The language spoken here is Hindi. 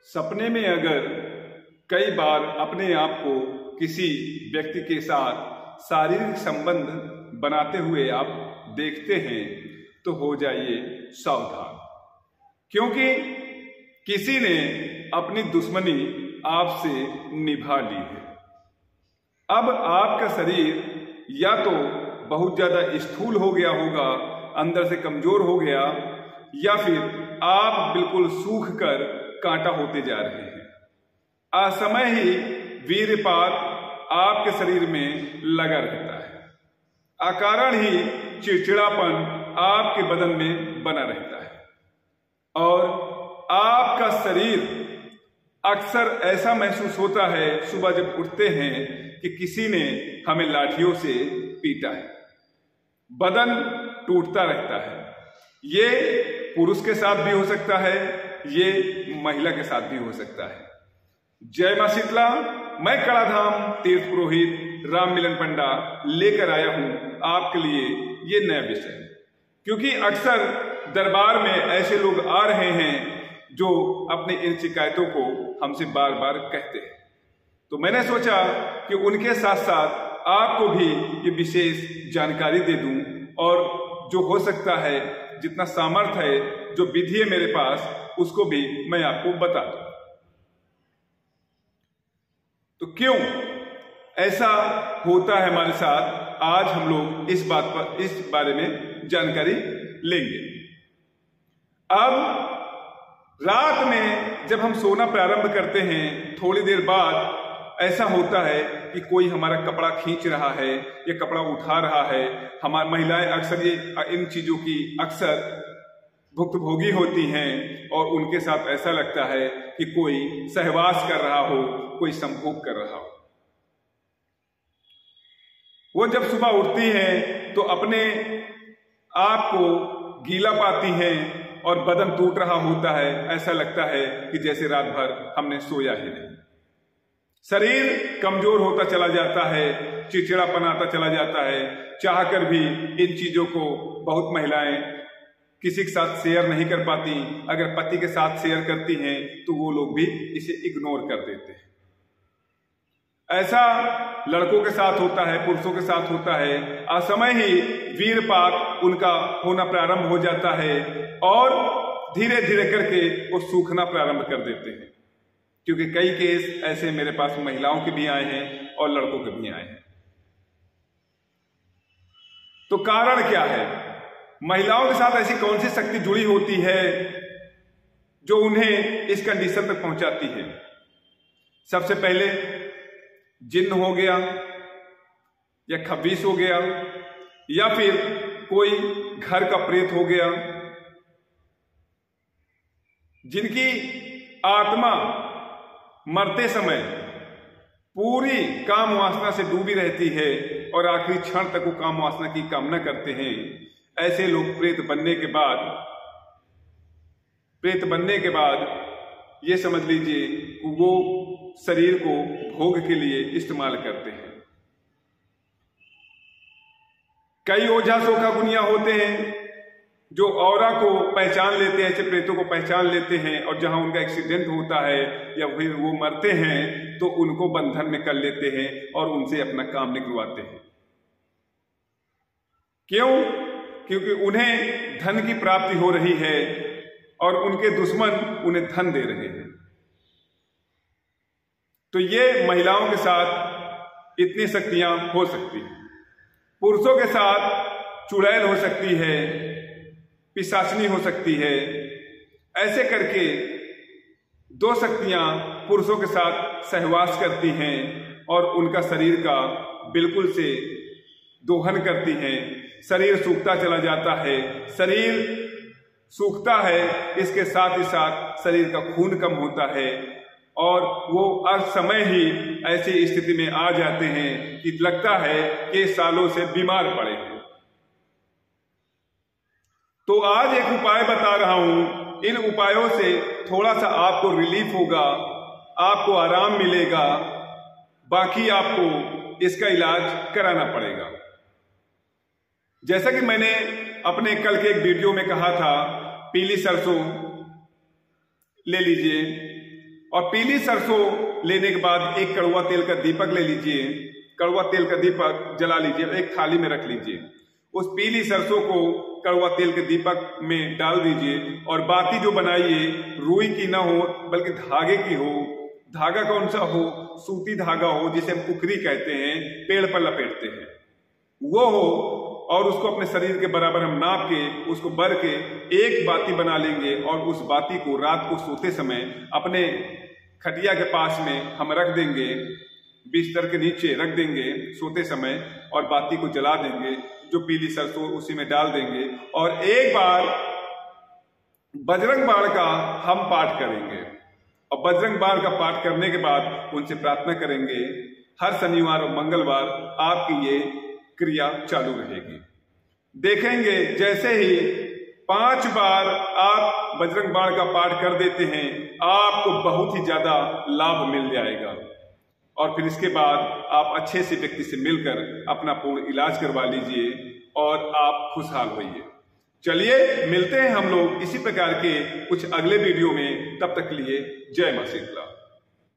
सपने में अगर कई बार अपने आप को किसी व्यक्ति के साथ शारीरिक संबंध बनाते हुए आप देखते हैं तो हो जाइए सावधान, क्योंकि किसी ने अपनी दुश्मनी आपसे निभा ली है। अब आपका शरीर या तो बहुत ज्यादा स्थूल हो गया होगा, अंदर से कमजोर हो गया, या फिर आप बिल्कुल सूख कर कांटा होते जा रहे हैं। असमय ही वीर्यपात आपके शरीर में लगा रहता है, अकारण ही चिड़चिड़ापन आपके बदन में बना रहता है, और आपका शरीर अक्सर ऐसा महसूस होता है सुबह जब उठते हैं कि किसी ने हमें लाठियों से पीटा है। बदन टूटता रहता है। ये पुरुष के साथ भी हो सकता है, ये महिला के साथ भी हो सकता है। जय मां शीतला, मैं कड़ाधाम तीर्थ पुरोहित राम मिलन पंडा लेकर आया हूं आपके लिए ये नया विषय, क्योंकि अक्सर दरबार में ऐसे लोग आ रहे हैं जो अपनी इन शिकायतों को हमसे बार बार कहते हैं। तो मैंने सोचा कि उनके साथ साथ आपको भी ये विशेष जानकारी दे दूं, और जो हो सकता है, जितना सामर्थ्य है, जो विधि है मेरे पास, उसको भी मैं आपको बता दूं। तो क्यों ऐसा होता है हमारे साथ, आज हम लोग इस बारे में जानकारी लेंगे। अब रात में जब हम सोना प्रारंभ करते हैं, थोड़ी देर बाद ऐसा होता है कि कोई हमारा कपड़ा खींच रहा है या कपड़ा उठा रहा है। हमारी महिलाएं अक्सर इन चीजों की अक्सर भुक्तभोगी होती हैं, और उनके साथ ऐसा लगता है कि कोई सहवास कर रहा हो, कोई संभोग कर रहा हो। वो जब सुबह उठती हैं तो अपने आप को गीला पाती हैं और बदन टूट रहा होता है। ऐसा लगता है कि जैसे रात भर हमने सोया ही नहीं। शरीर कमजोर होता चला जाता है, चिड़चिड़ापन आता चला जाता है। चाहकर भी इन चीजों को बहुत महिलाएं किसी के साथ शेयर नहीं कर पाती। अगर पति के साथ शेयर करती हैं तो वो लोग भी इसे इग्नोर कर देते हैं। ऐसा लड़कों के साथ होता है, पुरुषों के साथ होता है। असमय ही वीर्यपात उनका होना प्रारंभ हो जाता है, और धीरे धीरे करके वो सूखना प्रारंभ कर देते हैं। क्योंकि कई केस ऐसे मेरे पास महिलाओं के भी आए हैं और लड़कों के भी आए हैं। तो कारण क्या है? महिलाओं के साथ ऐसी कौन सी शक्ति जुड़ी होती है जो उन्हें इस कंडीशन तक पहुंचाती है? सबसे पहले जिन्न हो गया, या खबीस हो गया, या फिर कोई घर का प्रेत हो गया, जिनकी आत्मा मरते समय पूरी काम वासना से डूबी रहती है और आखिरी क्षण तक वो काम वासना की कामना करते हैं। ऐसे लोग प्रेत बनने के बाद ये समझ लीजिए वो शरीर को भोग के लिए इस्तेमाल करते हैं। कई ओझा सोखा गुनिया होते हैं जो औरा को पहचान लेते हैं, ऐसे प्रेतों को पहचान लेते हैं, और जहां उनका एक्सीडेंट होता है या फिर वो मरते हैं तो उनको बंधन में कर लेते हैं और उनसे अपना काम निकलवाते हैं। क्यों? क्योंकि उन्हें धन की प्राप्ति हो रही है और उनके दुश्मन उन्हें धन दे रहे हैं। तो ये महिलाओं के साथ इतनी शक्तियां हो सकती हैं। पुरुषों के साथ चुड़ैल हो सकती है, पिशाचनी हो सकती है। ऐसे करके दो शक्तियां पुरुषों के साथ सहवास करती हैं और उनका शरीर का बिल्कुल से दोहन करती हैं। शरीर सूखता चला जाता है। शरीर सूखता है, इसके साथ ही साथ शरीर का खून कम होता है, और वो असमय ही ऐसी स्थिति में आ जाते हैं कि लगता है कि सालों से बीमार पड़े हैं। तो आज एक उपाय बता रहा हूं। इन उपायों से थोड़ा सा आपको रिलीफ होगा, आपको आराम मिलेगा, बाकी आपको इसका इलाज कराना पड़ेगा। जैसा कि मैंने अपने कल के एक वीडियो में कहा था, पीली सरसों ले लीजिए, और पीली सरसों लेने के बाद एक कड़वा तेल का दीपक ले लीजिए, कड़वा तेल का दीपक जला लीजिए, एक थाली में रख लीजिए। उस पीली सरसों को कड़वा तेल के दीपक में डाल दीजिए और बाती जो बनाइए रुई की ना हो बल्कि धागे की हो। धागा कौन सा हो? सूती धागा हो, जिसे हम कुकरी कहते हैं, पेड़ पर लपेटते हैं, वो हो। और उसको अपने शरीर के बराबर हम नाप के उसको बर के एक बाती बना लेंगे और उस बाती को रात को सोते समय अपने खटिया के पास में हम रख देंगे, बिस्तर के नीचे रख देंगे सोते समय, और बाती को जला देंगे, जो पीली सरसों उसी में डाल देंगे। और एक बार बजरंग बाण का हम पाठ करेंगे और बजरंग बाण का पाठ करने के बाद उनसे प्रार्थना करेंगे। हर शनिवार और मंगलवार आपकी ये क्रिया चालू रहेगी। देखेंगे जैसे ही 5 बार आप बजरंग बाण का पाठ कर देते हैं, आपको बहुत ही ज्यादा लाभ मिल जाएगा। और फिर इसके बाद आप अच्छे से व्यक्ति से मिलकर अपना पूर्ण इलाज करवा लीजिए और आप खुशहाल होइए। चलिए मिलते हैं हम लोग इसी प्रकार के कुछ अगले वीडियो में, तब तक के लिए जय मां शीतला।